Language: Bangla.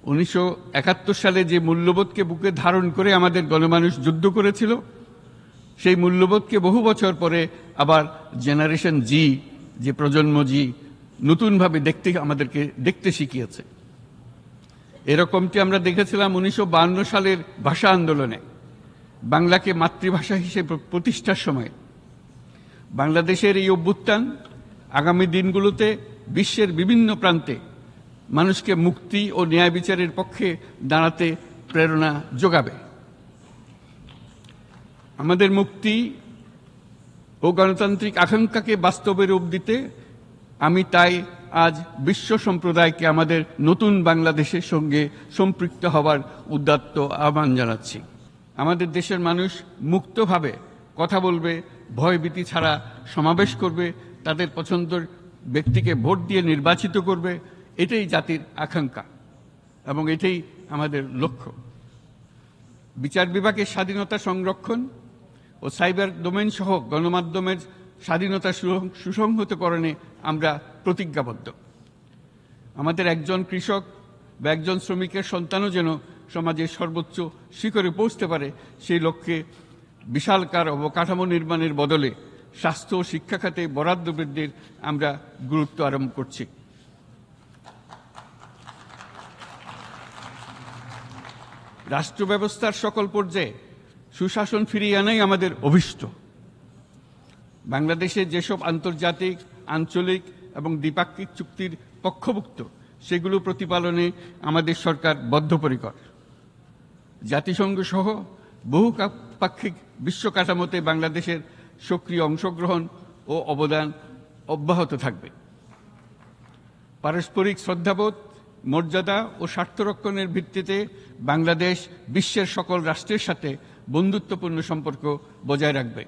1971 সালে যে মূল্যবোধকে বুকে ধারণ করে আমাদের গণমানুষ যুদ্ধ করেছিল, সেই মূল্যবোধকে বহু বছর পরে আবার জেনারেশন জি, যে প্রজন্ম জি, নতুনভাবে আমাদেরকে দেখতে শিখিয়েছে। এরকমটি আমরা দেখেছিলাম 1952 সালের ভাষা আন্দোলনে, বাংলাকে মাতৃভাষা হিসেবে প্রতিষ্ঠার সময়। বাংলাদেশের এই অভ্যুত্থান আগামী দিনগুলোতে বিশ্বের বিভিন্ন প্রান্তে মানুষকে মুক্তি ও ন্যায় বিচারের পক্ষে দাঁড়াতে প্রেরণা যোগাবে। আমাদের মুক্তি ও গণতান্ত্রিক আকাঙ্ক্ষাকে বাস্তবে রূপ দিতে আমি তাই আজ বিশ্ব সম্প্রদায়কে আমাদের নতুন বাংলাদেশের সঙ্গে সম্পৃক্ত হওয়ার উদাত্ত আহ্বান জানাচ্ছি। আমাদের দেশের মানুষ মুক্তভাবে কথা বলবে, ভয়ভীতি ছাড়া সমাবেশ করবে, তাদের পছন্দের ব্যক্তিকে ভোট দিয়ে নির্বাচিত করবে, এটাই জাতির আকাঙ্ক্ষা এবং এটাই আমাদের লক্ষ্য। বিচার বিভাগের স্বাধীনতা সংরক্ষণ ও সাইবার ডোমেইন সহ গণমাধ্যমের স্বাধীনতা সুসংহতকরণে আমরা প্রতিজ্ঞাবদ্ধ। আমাদের একজন কৃষক বা একজন শ্রমিকের সন্তানও যেন সমাজের সর্বোচ্চ শিখরে পৌঁছতে পারে, সেই লক্ষ্যে বিশালকার অবকাঠামো নির্মাণের বদলে স্বাস্থ্য ও শিক্ষা খাতে বরাদ্দ বৃদ্ধির আমরা গুরুত্ব আরোপ করছি। রাষ্ট্র ব্যবস্থার সকল পর্যায়ে সুশাসন ফিরিয়ে আনাই আমাদের অভীষ্ট। বাংলাদেশে যেসব আন্তর্জাতিক, আঞ্চলিক এবং দ্বিপাক্ষিক চুক্তির পক্ষভুক্ত, সেগুলো প্রতিপালনে আমাদের সরকার বদ্ধপরিকর। জাতিসংঘ সহ বহুপাক্ষিক বিশ্ব কাঠামোতে বাংলাদেশের সক্রিয় অংশগ্রহণ ও অবদান অব্যাহত থাকবে। পারস্পরিক শ্রদ্ধাবোধ, মর্যাদা ও স্বার্থরক্ষণের ভিত্তিতে বাংলাদেশ বিশ্বের সকল রাষ্ট্রের সাথে বন্ধুত্বপূর্ণ সম্পর্ক বজায় রাখবে।